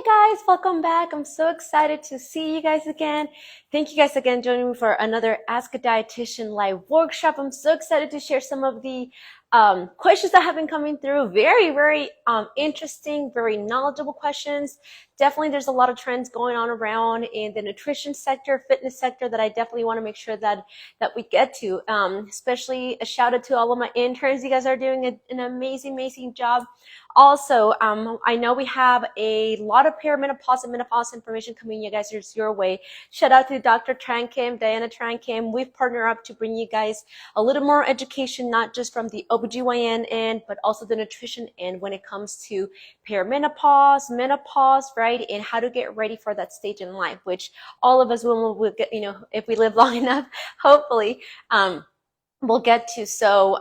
Hi guys, welcome back. I'm so excited to see you guys again. Thank you guys again joining me for another Ask a Dietitian live workshop. I'm so excited to share some of the questions that have been coming through. Very interesting, very knowledgeable questions. Definitely there's a lot of trends going on around in the nutrition sector, fitness sector that I definitely want to make sure that we get to. Especially a shout out to all of my interns. You guys are doing an amazing job. Also, I know we have a lot of perimenopausal and menopausal information coming you guys your way. Shout out to Dr. Trankim, Diana Trankim. We've partnered up to bring you guys a little more education, not just from the OBGYN end, but also the nutrition end when it comes to perimenopause, menopause, right? And how to get ready for that stage in life, which all of us will get, if we live long enough, hopefully. We'll get to. So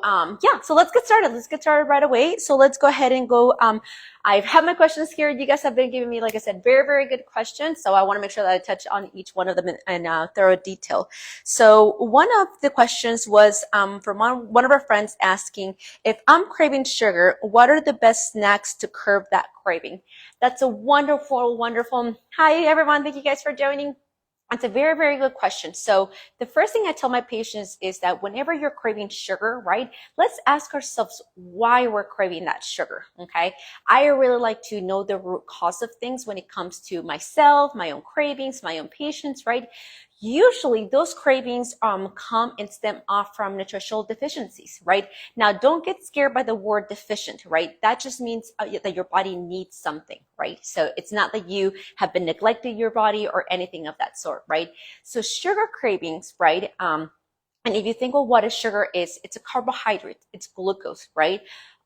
so let's get started. Let's get started right away. So let's go ahead and go. I have my questions here. You guys have been giving me, like I said, very good questions. So I want to make sure that I touch on each one of them in thorough detail. So one of the questions was from one of our friends asking, if I'm craving sugar, what are the best snacks to curb that craving? That's a wonderful. Hi everyone. Thank you guys for joining. That's a very good question. So the first thing I tell my patients is that whenever you're craving sugar, right, let's ask ourselves why we're craving that sugar, okay? I really like to know the root cause of things when it comes to myself, my own cravings, my own patients, right? Usually those cravings come and stem off from nutritional deficiencies, right? Now, don't get scared by the word deficient, right? That just means that your body needs something, right? So it's not that you have been neglecting your body or anything of that sort, right? So sugar cravings, right? And if you think, well, what is sugar is, it's a carbohydrate, it's glucose, right?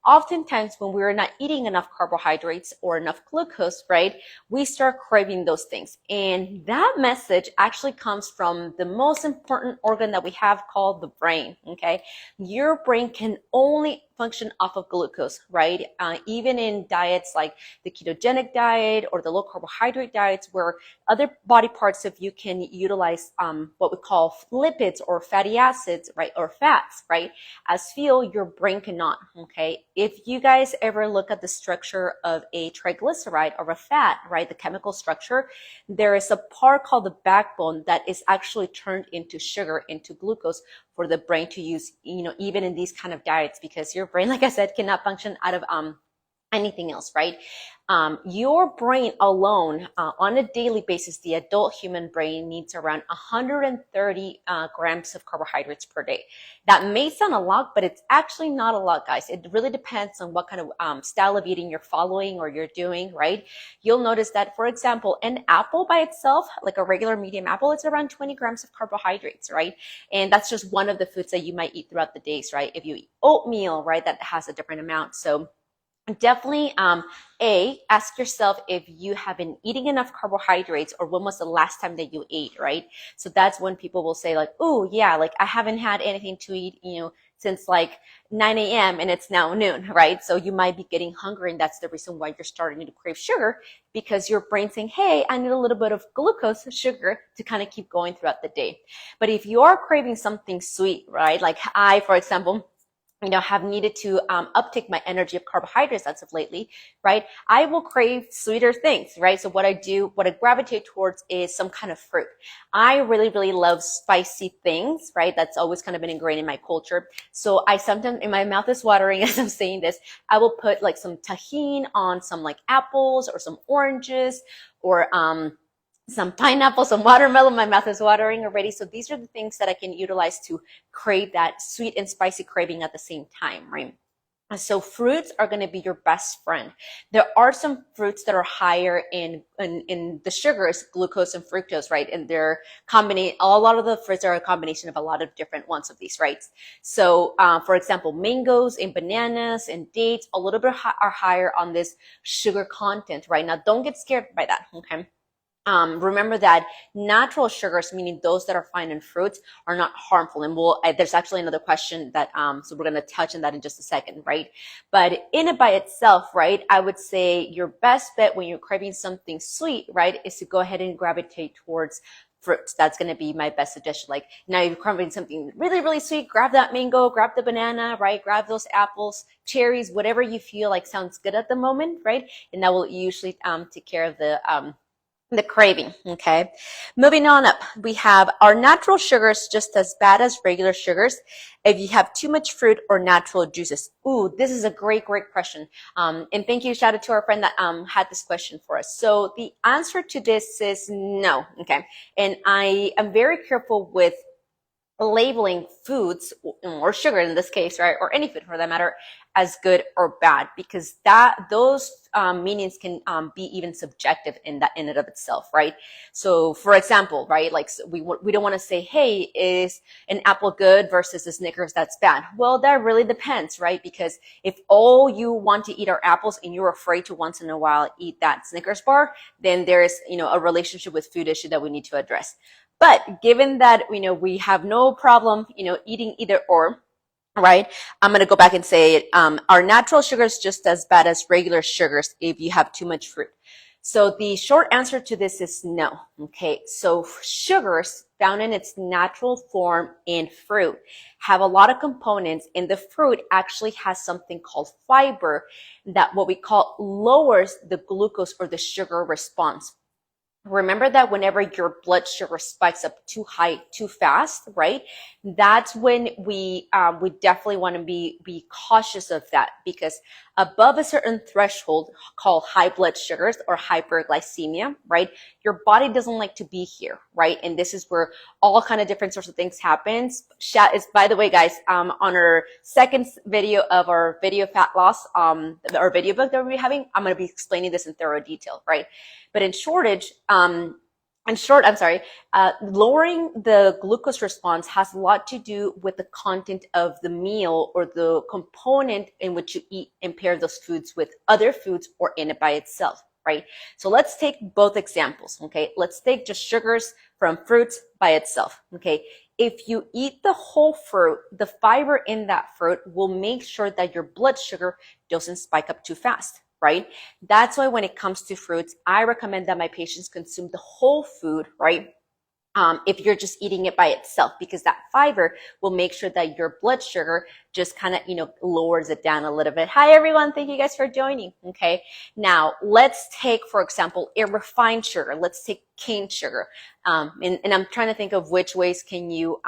Oftentimes when we're not eating enough carbohydrates or enough glucose, right, we start craving those things. And that message actually comes from the most important organ that we have called the brain, okay? Your brain can only function off of glucose, right? Even in diets like the ketogenic diet or the low carbohydrate diets where other body parts of you can utilize what we call lipids or fatty acids, right? Or fats, right? As fuel, your brain cannot, okay? If you guys ever look at the structure of a triglyceride or a fat, right? The chemical structure, there is a part called the backbone that is actually turned into sugar, into glucose for the brain to use, even in these kind of diets, because your brain, like I said, cannot function out of anything else, right? Your brain alone, on a daily basis, the adult human brain needs around 130 grams of carbohydrates per day. That may sound a lot, but it's actually not a lot, guys. It really depends on what kind of style of eating you're following or you're doing, right? You'll notice that, for example, an apple by itself, like a regular medium apple, it's around 20 grams of carbohydrates, right? And that's just one of the foods that you might eat throughout the days, right? If you eat oatmeal, right, that has a different amount. So definitely, ask yourself if you have been eating enough carbohydrates or when was the last time that you ate, right? So that's when people will say like, oh yeah, like I haven't had anything to eat, since like 9 a.m. and it's now noon, right? So you might be getting hungry, and that's the reason why you're starting to crave sugar, because your brain's saying, hey, I need a little bit of glucose, sugar, to kind of keep going throughout the day. But if you're craving something sweet, right? Like I, for example, have needed to uptake my energy of carbohydrates as of lately, right? I will crave sweeter things, right? So what I gravitate towards is some kind of fruit. I really love spicy things, right? That's always kind of been ingrained in my culture. So I sometimes, and my mouth is watering as I'm saying this, I will put like some tahini on some like apples or some oranges or some pineapple, some watermelon. My mouth is watering already. So these are the things that I can utilize to crave that sweet and spicy craving at the same time, right? So fruits are going to be your best friend. There are some fruits that are higher in the sugars, glucose and fructose, right? And they're a lot of the fruits are a combination of a lot of different ones of these, right? So, for example, mangoes and bananas and dates, a little bit are higher on this sugar content, right? Now, don't get scared by that, okay? Remember that natural sugars, meaning those that are found in fruits, are not harmful. And there's actually another question that, so we're going to touch on that in just a second, right? But in it by itself, right, I would say your best bet when you're craving something sweet, right, is to go ahead and gravitate towards fruits. That's going to be my best suggestion. Like now you're craving something really, really sweet, grab that mango, grab the banana, right? Grab those apples, cherries, whatever you feel like sounds good at the moment, right? And that will usually take care of the craving. Okay, moving on up, we have, are natural sugars just as bad as regular sugars if you have too much fruit or natural juices? Ooh, this is a great question. And thank you, shout out to our friend that had this question for us. So the answer to this is no. Okay, and I am very careful with labeling foods or sugar in this case, right, or any food for that matter, as good or bad, because those meanings can be even subjective in and of itself, right? So for example, right, like we don't want to say, hey, is an apple good versus a Snickers that's bad? Well, that really depends, right? Because if all you want to eat are apples and you're afraid to once in a while eat that Snickers bar, then there's a relationship with food issue that we need to address. But given that, we have no problem, eating either or, right? I'm going to go back and say, are natural sugars just as bad as regular sugars if you have too much fruit? So the short answer to this is no. Okay. So sugars found in its natural form in fruit have a lot of components, and the fruit actually has something called fiber that what we call lowers the glucose or the sugar response. Remember that whenever your blood sugar spikes up too high, too fast, right? That's when we definitely want to be cautious of that, because above a certain threshold called high blood sugars or hyperglycemia, right? Your body doesn't like to be here, right? And this is where all kind of different sorts of things happens. By the way, guys, on our second video of our video fat loss, our video book that we're having, I'm going to be explaining this in thorough detail, right? But in short, lowering the glucose response has a lot to do with the content of the meal or the component in which you eat and pair those foods with other foods or in it by itself, right? So let's take both examples, okay? Let's take just sugars from fruits by itself, okay? If you eat the whole fruit, the fiber in that fruit will make sure that your blood sugar doesn't spike up too fast, right? That's why when it comes to fruits, I recommend that my patients consume the whole food, right? If you're just eating it by itself, because that fiber will make sure that your blood sugar just kind of, lowers it down a little bit. Hi, everyone. Thank you guys for joining. Okay. Now let's take, for example, a refined sugar. Let's take cane sugar. And I'm trying to think of which ways can you,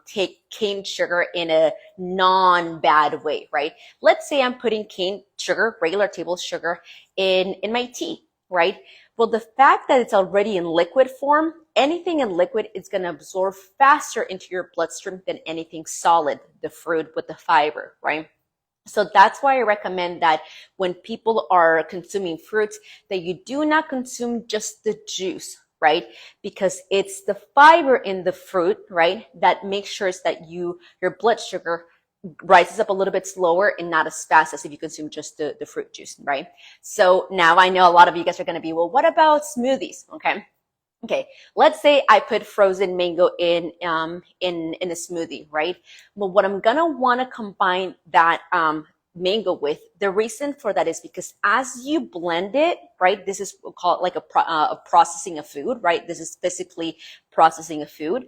take cane sugar in a non-bad way, right? Let's say I'm putting cane sugar, regular table sugar in my tea, right? Well, the fact that it's already in liquid form, anything in liquid is going to absorb faster into your bloodstream than anything solid, the fruit with the fiber, right? So that's why I recommend that when people are consuming fruits, that you do not consume just the juice, right? Because it's the fiber in the fruit, right, that makes sure that your blood sugar rises up a little bit slower and not as fast as if you consume just the fruit juice, right? So now I know a lot of you guys are going to be, well, what about smoothies? Okay, let's say I put frozen mango in a smoothie, right? Well, what I'm gonna want to combine that mango with, the reason for that is because as you blend it, right? This is, we'll call it like a processing of food, right? This is physically processing of food.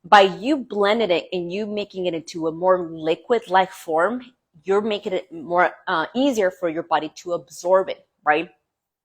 By you blending it and you making it into a more liquid-like form, you're making it more easier for your body to absorb it, right?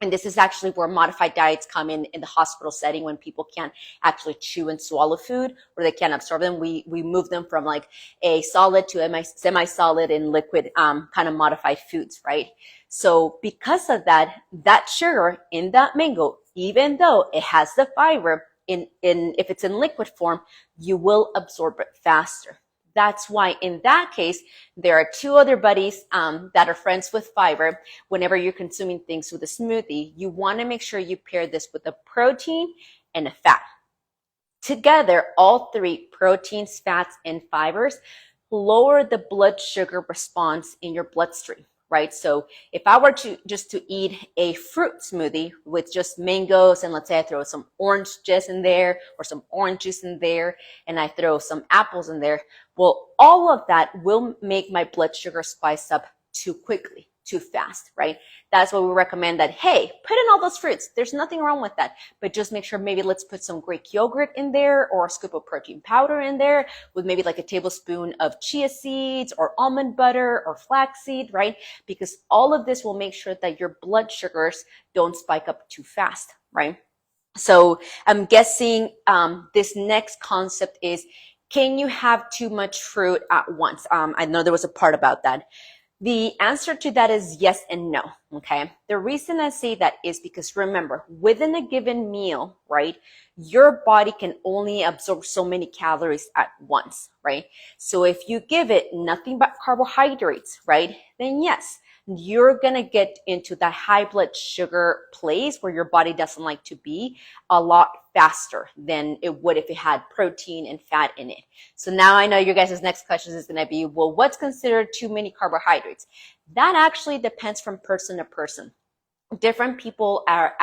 And this is actually where modified diets come in the hospital setting, when people can't actually chew and swallow food, or they can't absorb them. We move them from like a solid to a semi-solid and liquid kind of modified foods, right? So because of that, that sugar in that mango, even though it has the fiber, if it's in liquid form, you will absorb it faster. That's why in that case, there are two other buddies that are friends with fiber. Whenever you're consuming things with a smoothie, you want to make sure you pair this with a protein and a fat. Together, all three, proteins, fats, and fibers, lower the blood sugar response in your bloodstream, right? So if I were to eat a fruit smoothie with just mangoes, and let's say I throw some orange juice in there or some orange juice in there, and I throw some apples in there, well, all of that will make my blood sugar spike up too quickly, too fast, right? That's why we recommend that, hey, put in all those fruits. There's nothing wrong with that, but just make sure maybe let's put some Greek yogurt in there or a scoop of protein powder in there with maybe like a tablespoon of chia seeds or almond butter or flaxseed, right? Because all of this will make sure that your blood sugars don't spike up too fast, right? So I'm guessing this next concept is, can you have too much fruit at once? I know there was a part about that. The answer to that is yes and no, okay? The reason I say that is because remember, within a given meal, right, your body can only absorb so many calories at once, right? So if you give it nothing but carbohydrates, right, then yes, you're going to get into that high blood sugar place where your body doesn't like to be a lot faster than it would if it had protein and fat in it. So now I know your guys' next question is going to be, well, what's considered too many carbohydrates? That actually depends from person to person. Different people are,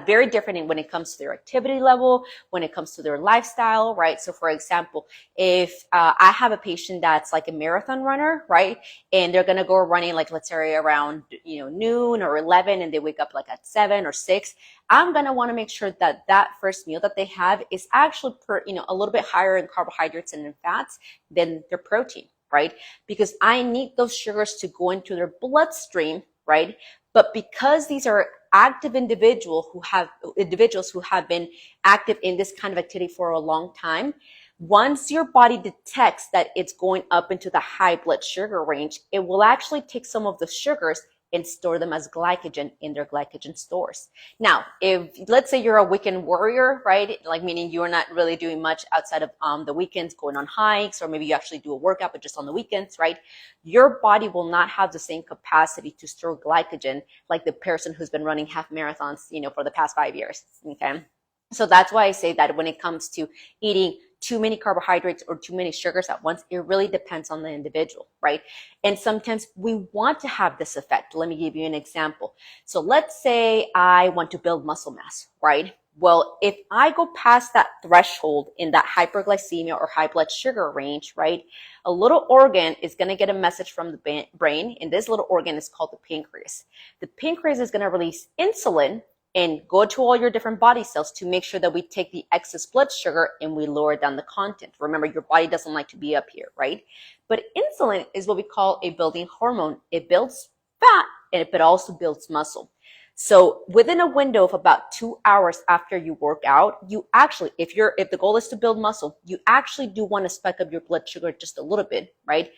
very different when it comes to their activity level, when it comes to their lifestyle, right? So for example, if I have a patient that's like a marathon runner, right? And they're going to go running, like, let's say around, noon or 11, and they wake up like at 7 or 6. I'm going to want to make sure that that first meal that they have is actually a little bit higher in carbohydrates and in fats than their protein, right? Because I need those sugars to go into their bloodstream, right? But because these are active individuals who have been active in this kind of activity for a long time, once your body detects that it's going up into the high blood sugar range, it will actually take some of the sugars and store them as glycogen in their glycogen stores. Now, if let's say you're a weekend warrior, right? Like meaning you're not really doing much outside of the weekends, going on hikes, or maybe you actually do a workout, but just on the weekends, right? Your body will not have the same capacity to store glycogen like the person who's been running half marathons, for the past 5 years, okay? So that's why I say that when it comes to eating too many carbohydrates or too many sugars at once, it really depends on the individual, right? And sometimes we want to have this effect. Let me give you an example. So let's say I want to build muscle mass, right? Well, if I go past that threshold in that hyperglycemia or high blood sugar range, right, a little organ is going to get a message from the brain, and this little organ is called the pancreas. The pancreas is going to release insulin and go to all your different body cells to make sure that we take the excess blood sugar and we lower down the content. Remember, your body doesn't like to be up here, right? But insulin is what we call a building hormone. It builds fat, and it also builds muscle. So within a window of about 2 hours after you work out, you actually, if the goal is to build muscle, you actually do want to spike up your blood sugar just a little bit, right?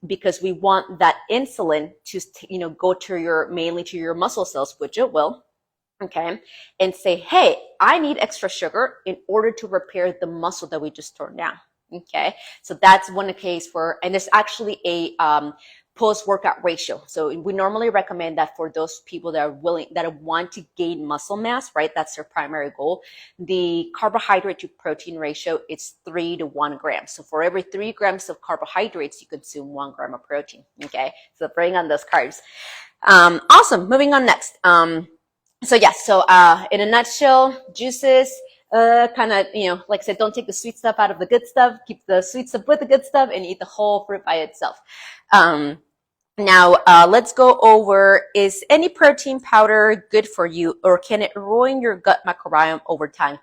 Because we want that insulin to, go to mainly to your muscle cells, which it will. Okay, and say, hey, I need extra sugar in order to repair the muscle that we just torn down. Okay, so that's one case and there's actually a post-workout ratio. So we normally recommend that for those people that want to gain muscle mass, right? That's their primary goal. The carbohydrate to protein ratio is 3 to 1 gram. So for every 3 grams of carbohydrates, you consume 1 gram of protein. Okay, so bring on those carbs. Awesome. Moving on next. So in a nutshell, juices, kind of, like I said, don't take the sweet stuff out of the good stuff. Keep the sweet stuff with the good stuff and eat the whole fruit by itself. Now, let's go over, is any protein powder good for you, or can it ruin your gut microbiome over time?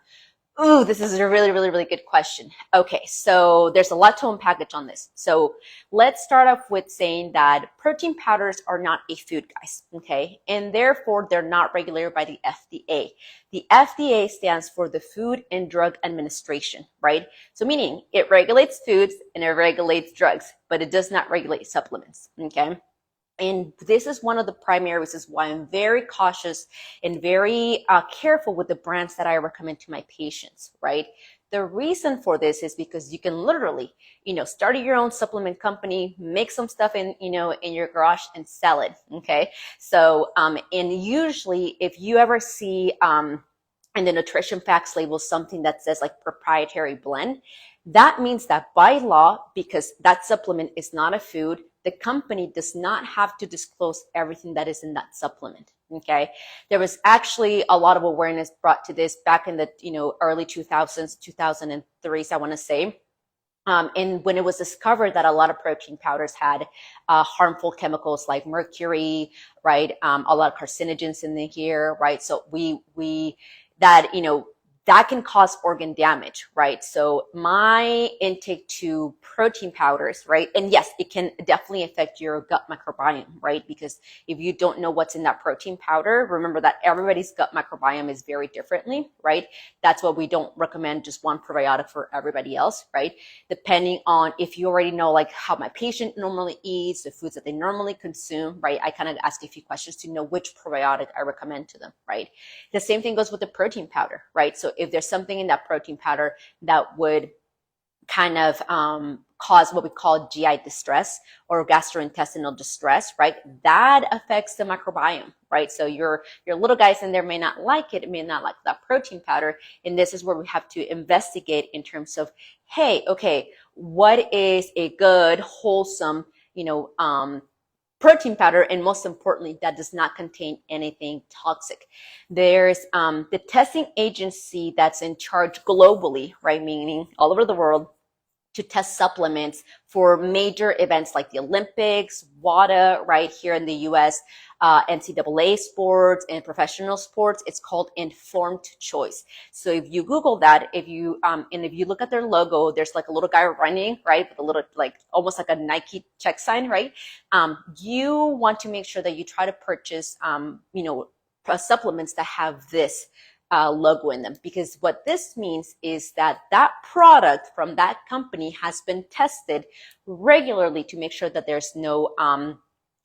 Ooh, this is a really, really, really good question. Okay, so there's a lot to unpackage on this. So let's start off with saying that protein powders are not a food, guys, okay? And therefore, they're not regulated by the FDA. The FDA stands for the Food and Drug Administration, right? So meaning it regulates foods and it regulates drugs, but it does not regulate supplements, okay? And this is one of the primary reasons why I'm very cautious and very careful with the brands that I recommend to my patients, right? The reason for this is because you can literally, start your own supplement company, make some stuff in your garage and sell it, okay? So, and usually if you ever see in the nutrition facts label something that says like proprietary blend, that means that by law, because that supplement is not a food, the company does not have to disclose everything that is in that supplement, okay? There was actually a lot of awareness brought to this back in the, early 2000s, 2003, I want to say. And when it was discovered that a lot of protein powders had harmful chemicals like mercury, right? A lot of carcinogens in here, right? So that, that can cause organ damage, right? So my intake to protein powders, right? And yes, it can definitely affect your gut microbiome, right? Because if you don't know what's in that protein powder, remember that everybody's gut microbiome is very differently, right? That's why we don't recommend just one probiotic for everybody else, right? Depending on if you already know like how my patient normally eats, the foods that they normally consume, right? I kind of ask a few questions to know which probiotic I recommend to them, right? The same thing goes with the protein powder, right? So if there's something in that protein powder that would kind of cause what we call GI distress or gastrointestinal distress, right? That affects the microbiome, right? So your little guys in there may not like it, may not like that protein powder. And this is where we have to investigate in terms of, hey, okay, what is a good, wholesome, protein powder, and most importantly, that does not contain anything toxic. There's the testing agency that's in charge globally, right, meaning all over the world, to test supplements for major events like the Olympics, WADA, right here in the US, NCAA sports and professional sports. It's called Informed Choice. So if you Google that, and if you look at their logo, there's like a little guy running, right, with a little like almost like a Nike check sign, right? You want to make sure that you try to purchase, supplements that have this logo in them, because what this means is that that product from that company has been tested regularly to make sure that there's no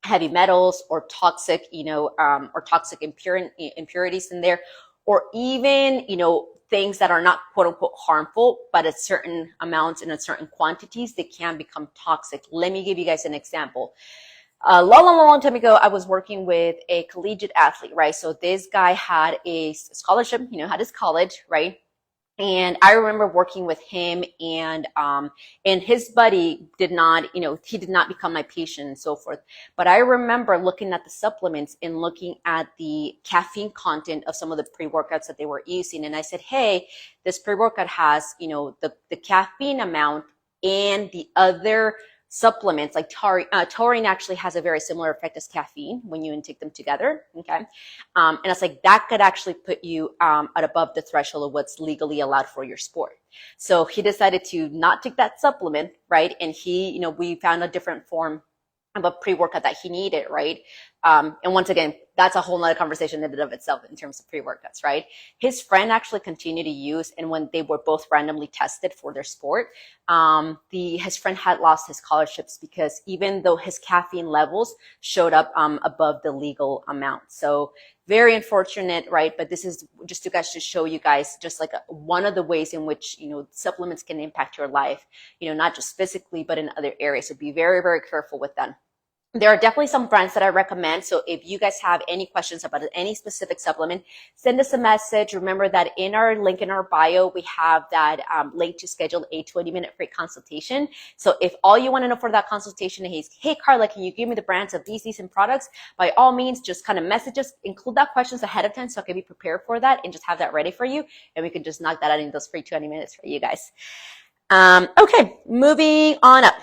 heavy metals or toxic, or toxic impurities in there, or even, things that are not quote unquote harmful, but at certain amounts and at certain quantities, they can become toxic. Let me give you guys an example. A long time ago, I was working with a collegiate athlete, right? So this guy had a scholarship, had his college, right? And I remember working with him, and his buddy did not, he did not become my patient and so forth. But I remember looking at the supplements and looking at the caffeine content of some of the pre-workouts that they were using. And I said, hey, this pre-workout has, the caffeine amount and the other supplements like taurine actually has a very similar effect as caffeine when you intake them together. Okay. And it's like that could actually put you at above the threshold of what's legally allowed for your sport. So he decided to not take that supplement, right? And we found a different form of a pre-workout that he needed, right? And once again, that's a whole nother conversation in and of itself in terms of pre-workouts, right? His friend actually continued to use, and when they were both randomly tested for their sport, his friend had lost his scholarships because even though his caffeine levels showed up above the legal amount. So very unfortunate, right? But this is just to show you guys just like one of the ways in which, supplements can impact your life, not just physically, but in other areas. So be very, very careful with that. There are definitely some brands that I recommend. So if you guys have any questions about any specific supplement, send us a message. Remember that in our link in our bio, we have that link to schedule a 20-minute free consultation. So if all you want to know for that consultation is, hey, Carla, can you give me the brands of these decent products? By all means, just kind of message us, include that questions ahead of time so I can be prepared for that and just have that ready for you. And we can just knock that out in those free 20 minutes for you guys. Okay, moving on up.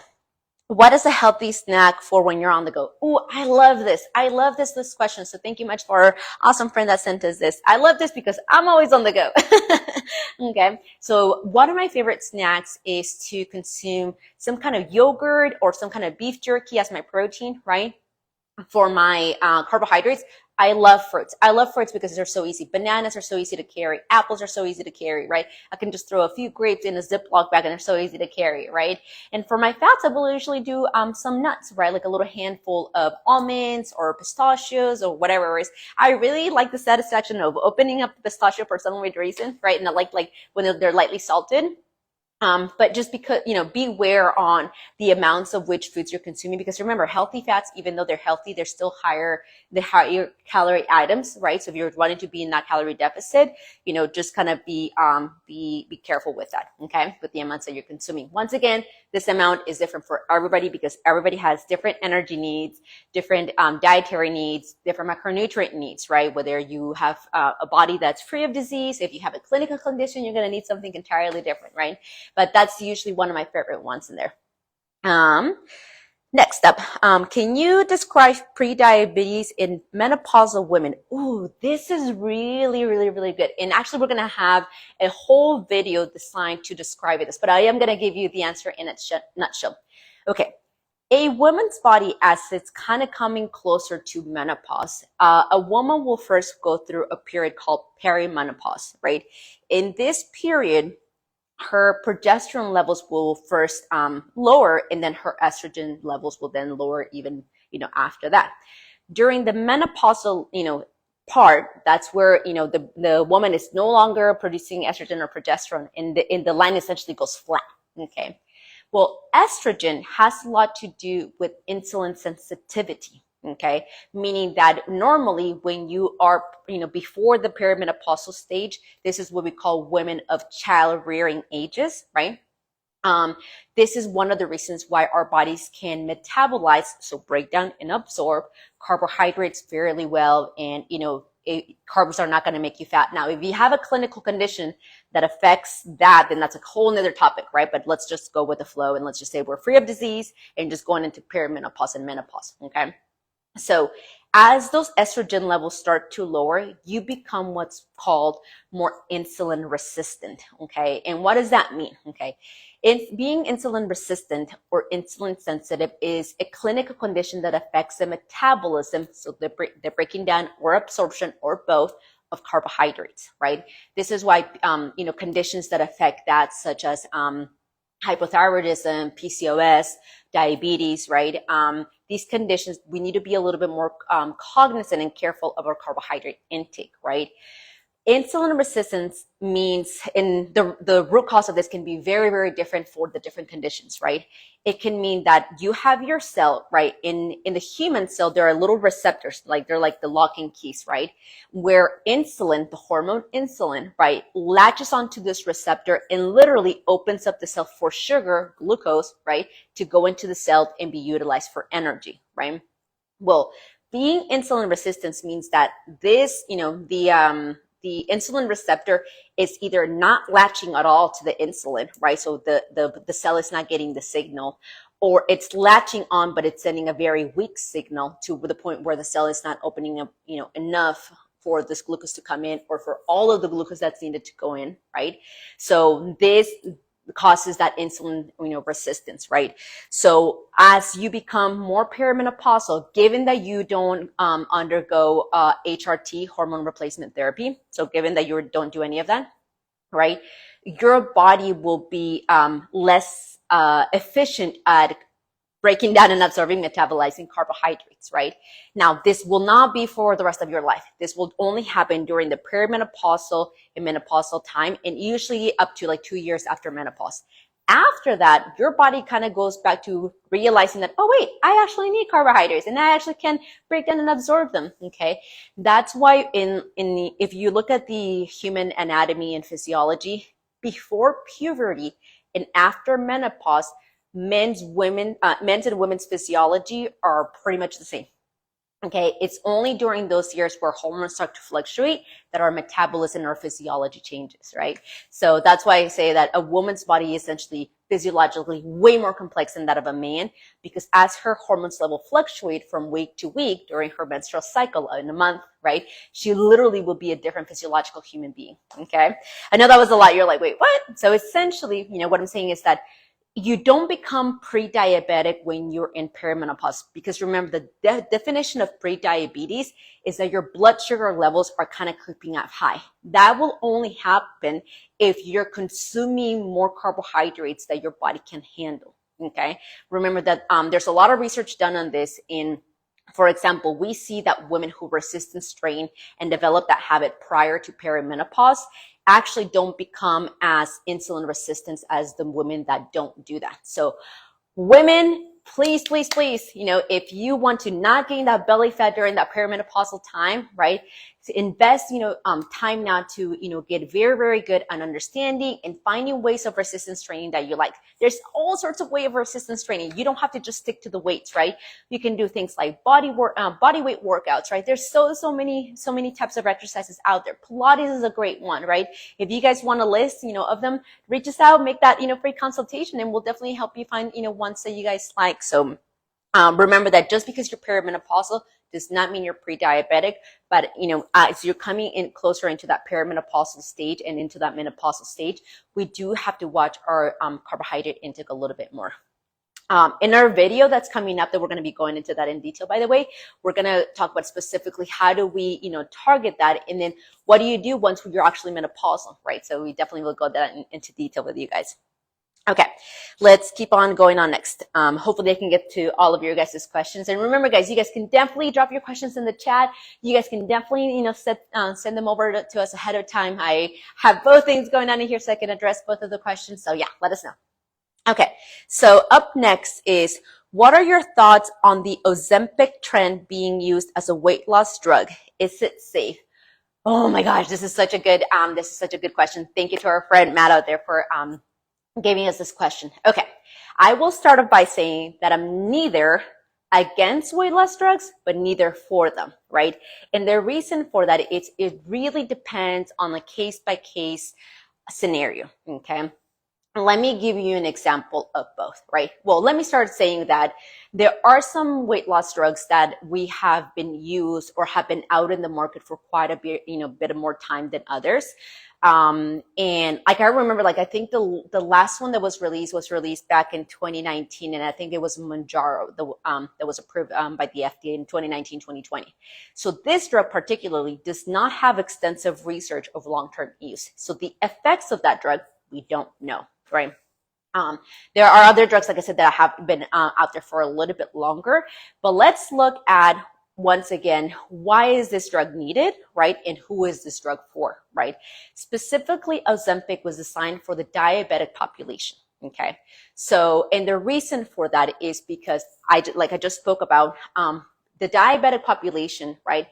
What is a healthy snack for when you're on the go? Ooh, I love this. I love this question. So thank you much for our awesome friend that sent us this. I love this because I'm always on the go. Okay. So one of my favorite snacks is to consume some kind of yogurt or some kind of beef jerky as my protein, right? For my carbohydrates. I love fruits. I love fruits because they're so easy. Bananas are so easy to carry. Apples are so easy to carry, right? I can just throw a few grapes in a Ziploc bag and they're so easy to carry, right? And for my fats, I will usually do some nuts, right? Like a little handful of almonds or pistachios or whatever it is. I really like the satisfaction of opening up the pistachio for some weird reason, right? And I like when they're lightly salted. But just because, beware on the amounts of which foods you're consuming, because remember, healthy fats, even though they're healthy, they're still higher calorie items, right? So if you're wanting to be in that calorie deficit, just kind of be careful with that, okay? With the amounts that you're consuming. Once again, this amount is different for everybody because everybody has different energy needs, different dietary needs, different macronutrient needs, right? Whether you have a body that's free of disease, if you have a clinical condition, you're going to need something entirely different, right? but that's usually one of my favorite ones in there. Next up, can you describe pre-diabetes in menopausal women? Ooh, this is really, really, really good. And actually, we're going to have a whole video designed to describe this, but I am going to give you the answer in a nutshell. Okay. A woman's body, as it's kind of coming closer to menopause, a woman will first go through a period called perimenopause, right? In this period, her progesterone levels will first lower, and then her estrogen levels will then lower even, after that. During the menopausal, part, that's where, the woman is no longer producing estrogen or progesterone, and the line essentially goes flat, okay? Well, estrogen has a lot to do with insulin sensitivity, okay? Meaning that normally when you are, before the perimenopausal stage, this is what we call women of child-rearing ages, right? This is one of the reasons why our bodies can metabolize, so break down and absorb carbohydrates fairly well, and, carbs are not going to make you fat. Now, if you have a clinical condition that affects that, then that's a whole nother topic, right? But let's just go with the flow, and let's just say we're free of disease and just going into perimenopause and menopause, okay? So as those estrogen levels start to lower, you become what's called more insulin resistant, okay? And what does that mean, okay? Being insulin resistant or insulin sensitive is a clinical condition that affects the metabolism, so the breaking down or absorption or both of carbohydrates, right? This is why, conditions that affect that, such as hypothyroidism, PCOS, diabetes, right? These conditions, we need to be a little bit more cognizant and careful of our carbohydrate intake, right? Insulin resistance means, and the root cause of this can be very, very different for the different conditions, right? It can mean that you have your cell, right? In the human cell, there are little receptors, like they're like the locking keys, right? Where insulin, the hormone insulin, right, latches onto this receptor and literally opens up the cell for sugar, glucose, right, to go into the cell and be utilized for energy, right? Well, being insulin resistance means that this, the insulin receptor is either not latching at all to the insulin, right? So the cell is not getting the signal, or it's latching on, but it's sending a very weak signal to the point where the cell is not opening up, enough for this glucose to come in, or for all of the glucose that's needed to go in, right? So this causes that insulin, resistance, right? So as you become more perimenopausal, given that you don't undergo HRT, hormone replacement therapy, so given that you don't do any of that, right, your body will be less efficient at breaking down and absorbing, metabolizing carbohydrates, right? Now, this will not be for the rest of your life. This will only happen during the perimenopausal and menopausal time, and usually up to like 2 years after menopause. After that, your body kind of goes back to realizing that, oh wait, I actually need carbohydrates and I actually can break down and absorb them, okay? That's why if you look at the human anatomy and physiology, before puberty and after menopause, men's and women's physiology are pretty much the same. Okay, it's only during those years where hormones start to fluctuate that our metabolism or physiology changes, right? So that's why I say that a woman's body is essentially physiologically way more complex than that of a man, because as her hormones level fluctuate from week to week during her menstrual cycle in a month, right, she literally will be a different physiological human being, okay? I know that was a lot. You're like, wait, what? So essentially, what I'm saying is that you don't become pre-diabetic when you're in perimenopause, because remember, the definition of pre-diabetes is that your blood sugar levels are kind of creeping up high. That will only happen if you're consuming more carbohydrates that your body can handle, okay? Remember that there's a lot of research done on this. For example, we see that women who resistance train and develop that habit prior to perimenopause actually don't become as insulin resistant as the women that don't do that. So women, please, if you want to not gain that belly fat during that perimenopausal time, right, to invest, time now to, get very, very good on understanding and finding ways of resistance training that you like. There's all sorts of ways of resistance training. You don't have to just stick to the weights, right? You can do things like body weight workouts, right? There's so many types of exercises out there. Pilates is a great one, right? If you guys want a list, of them, reach us out, make that, free consultation, and we'll definitely help you find, ones that you guys like. So, remember that just because you're perimenopausal does not mean you're pre-diabetic, but as you're coming in closer into that perimenopausal stage and into that menopausal stage, we do have to watch our carbohydrate intake a little bit more. In our video that's coming up, that we're going to be going into that in detail, by the way, we're going to talk about specifically how do we, target that, and then what do you do once you're actually menopausal, right? So we definitely will go that into detail with you guys. Okay, let's keep on going on next. Hopefully I can get to all of your guys' questions. And remember, guys, you guys can definitely drop your questions in the chat. You guys can definitely, send them over to us ahead of time. I have both things going on in here so I can address both of the questions. So yeah, let us know. Okay, so up next is, what are your thoughts on the Ozempic trend being used as a weight loss drug? Is it safe? Oh my gosh, this is such a good question. Thank you to our friend Matt out there for giving us this question. Okay, I will start off by saying that I'm neither against weight loss drugs, but neither for them, right? And the reason for that is it really depends on a case-by-case scenario, okay? Let me give you an example of both, right? Well, let me start saying that there are some weight loss drugs that we have been used or have been out in the market for quite a bit, bit more time than others. And like I remember, like I think the last one that was released back in 2019, and I think it was Mounjaro that was approved by the FDA in 2019, 2020. So this drug particularly does not have extensive research of long-term use. So the effects of that drug, we don't know, right? There are other drugs, like I said, that have been out there for a little bit longer, but let's look at, once again, why is this drug needed, right? And who is this drug for, right? Specifically, Ozempic was designed for the diabetic population, okay? So, and the reason for that is because, like I just spoke about, the diabetic population, right,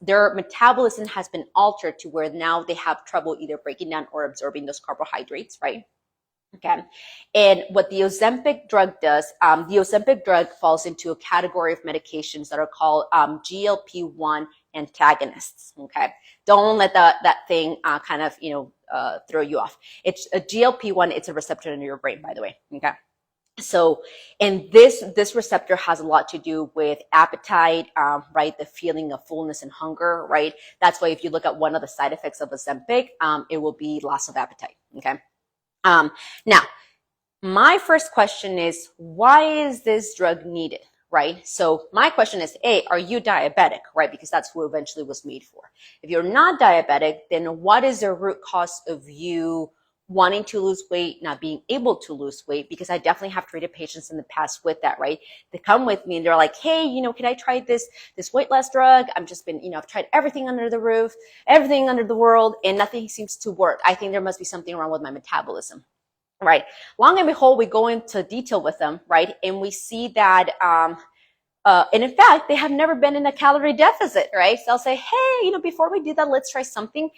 their metabolism has been altered to where now they have trouble either breaking down or absorbing those carbohydrates, right? Okay. And what the Ozempic drug does, the Ozempic drug falls into a category of medications that are called GLP-1 antagonists. Okay. Don't let that thing kind of, throw you off. It's a GLP-1. It's a receptor in your brain, by the way. Okay. So, and this receptor has a lot to do with appetite, right? The feeling of fullness and hunger, right? That's why if you look at one of the side effects of Ozempic, it will be loss of appetite. Okay. Now, my first question is, why is this drug needed, right? So my question is, A, are you diabetic, right? Because that's who eventually was made for. If you're not diabetic, then what is the root cause of you wanting to lose weight, not being able to lose weight? Because I definitely have treated patients in the past with that, right? They come with me and they're like, hey, can I try this weight loss drug? I've just been, I've tried everything under the roof, everything under the world, and nothing seems to work. I think there must be something wrong with my metabolism. Right. Long and behold, we go into detail with them, right? And we see that, and in fact, they have never been in a calorie deficit, right? So I'll say, hey, before we do that, let's try something.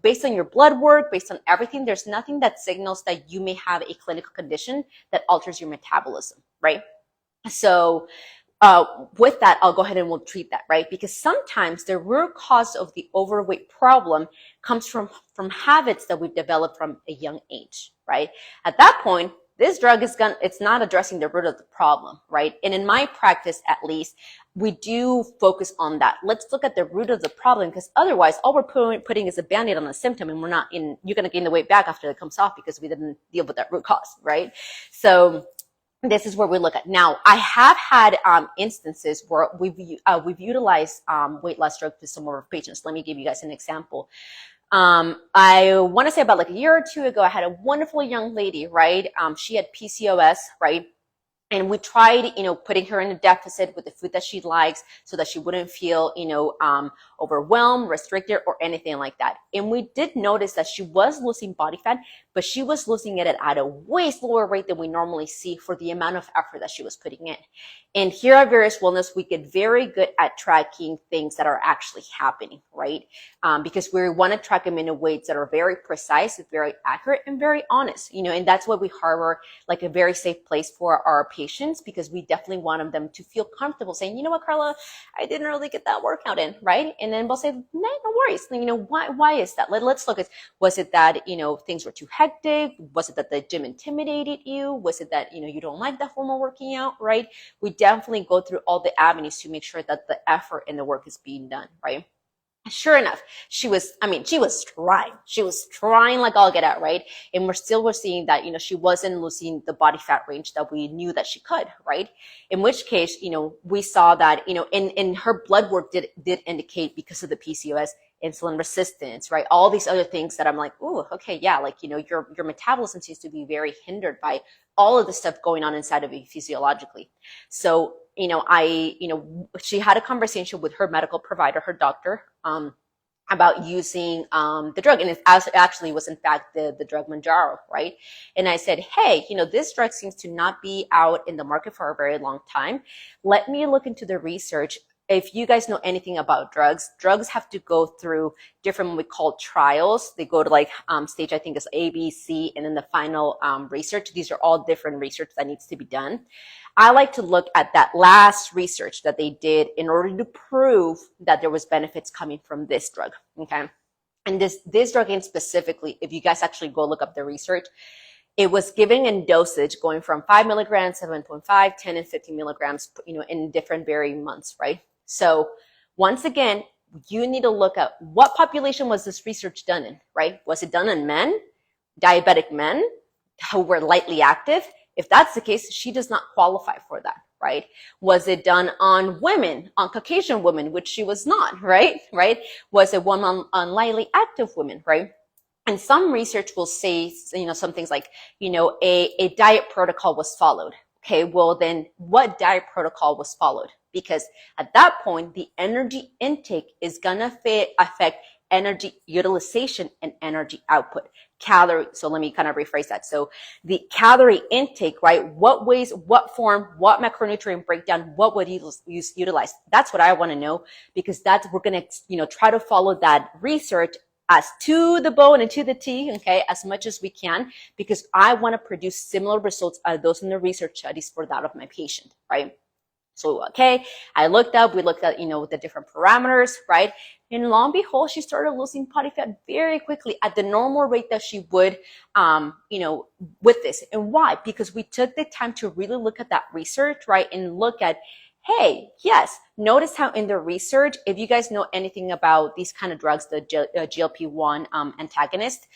Based on your blood work, based on everything, there's nothing that signals that you may have a clinical condition that alters your metabolism, right? So, with that, I'll go ahead and we'll treat that, right? Because sometimes the root cause of the overweight problem comes from habits that we've developed from a young age, right? At that point, this drug it's not addressing the root of the problem, right? And in my practice, at least, we do focus on that. Let's look at the root of the problem, because otherwise, all we're putting is a Band-Aid on the symptom, and you're going to gain the weight back after it comes off because we didn't deal with that root cause, right? So, this is where we look at. Now, I have had instances where we've utilized weight loss drugs to some of our patients. Let me give you guys an example. I want to say about like a year or two ago, I had a wonderful young lady, right? She had PCOS, right? And we tried, putting her in a deficit with the food that she likes so that she wouldn't feel, overwhelmed, restricted, or anything like that. And we did notice that she was losing body fat, but she was losing it at a way slower rate than we normally see for the amount of effort that she was putting in. And here at Various Wellness, we get very good at tracking things that are actually happening, right? Because we want to track them in ways that are very precise, very accurate, and very honest, and that's why we harbor like a very safe place for our patients, because we definitely want them to feel comfortable saying, you know what, Carla, I didn't really get that workout in, right? And then we'll say, no worries. Why is that? Let's look at, was it that, things were too hectic? Was it that the gym intimidated you? Was it that, you don't like that form of working out, right? We definitely go through all the avenues to make sure that the effort and the work is being done, right? Sure enough, she was trying. She was trying like all get out, right? And we're seeing that, she wasn't losing the body fat range that we knew that she could, right? In which case, we saw that, in her blood work did indicate, because of the PCOS, insulin resistance, right? All these other things that I'm like, ooh, okay, yeah, like, your metabolism seems to be very hindered by all of the stuff going on inside of you physiologically. So, she had a conversation with her medical provider, her doctor, about using the drug. And it actually was, in fact, the drug Mounjaro, right? And I said, hey, this drug seems to not be out in the market for a very long time. Let me look into the research. If you guys know anything about drugs have to go through different, what we call trials. They go to like stage, I think is A, B, C, and then the final research. These are all different research that needs to be done. I like to look at that last research that they did in order to prove that there was benefits coming from this drug, okay? And this drug in specifically, if you guys actually go look up the research, it was given in dosage going from 5 milligrams, 7.5, 10, and 50 milligrams, in different varying months, right? So once again, you need to look at what population was this research done in, right? Was it done in men, diabetic men who were lightly active? If that's the case, she does not qualify for that, right? Was it done on women, on Caucasian women, which she was not, right? Was it one on lightly active women, right? And some research will say, some things like, a diet protocol was followed. Okay, well then what diet protocol was followed? Because at that point, the energy intake is gonna affect energy utilization and energy output. So let me kind of rephrase that. So the calorie intake, right? What ways, what form, what macronutrient breakdown, what would you utilize? That's what I want to know, because we're going to, try to follow that research as to the bone and to the T, okay, as much as we can, because I want to produce similar results as those in the research studies for that of my patient, right? So, okay, we looked at, the different parameters, right? And lo and behold, she started losing body fat very quickly at the normal rate that she would, with this. And why? Because we took the time to really look at that research, right? And look at, hey, yes, notice how in the research, if you guys know anything about these kind of drugs, the GLP-1 antagonist,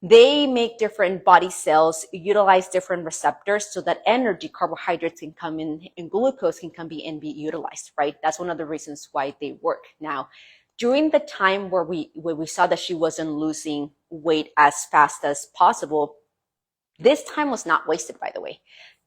they make different body cells utilize different receptors so that energy, carbohydrates can come in and glucose can come in and be utilized, right? That's one of the reasons why they work. Now, during the time where we saw that she wasn't losing weight as fast as possible, this time was not wasted, by the way.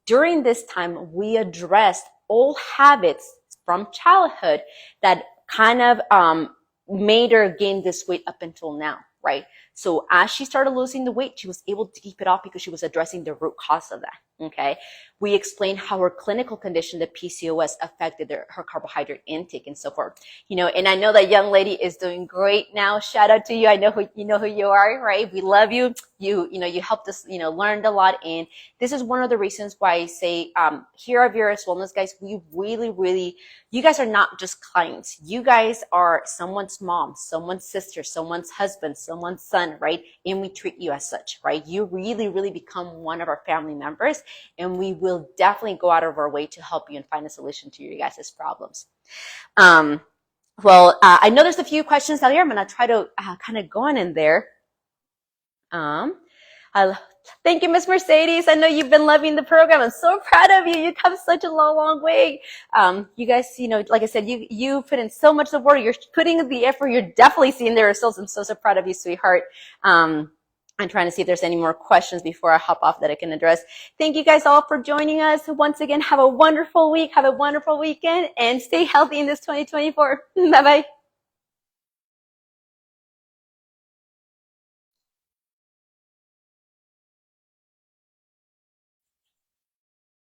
During this time, we addressed old habits from childhood that kind of made her gain this weight up until now, right? So as she started losing the weight, she was able to keep it off because she was addressing the root cause of that, okay? We explained how her clinical condition, the PCOS, affected her carbohydrate intake and so forth. And I know that young lady is doing great now. Shout out to you. I know who you are, right? We love you. You helped us, learned a lot. And this is one of the reasons why I say, here at Various Wellness, guys, we really, you guys are not just clients. You guys are someone's mom, someone's sister, someone's husband, someone's son, right? And we treat you as such, right? You really become one of our family members, and we will definitely go out of our way to help you and find a solution to your guys' problems. I know there's a few questions out here. I'm going to try to kind of go on in there. Thank you, Miss Mercedes. I know you've been loving the program. I'm so proud of you. You've come such a long way. You guys, like I said, you put in so much support. You're putting in the effort. You're definitely seeing the results. I'm so proud of you, sweetheart. I'm trying to see if there's any more questions before I hop off that I can address. Thank you guys all for joining us. Once again, have a wonderful week, have a wonderful weekend, and stay healthy in this 2024. Bye-bye.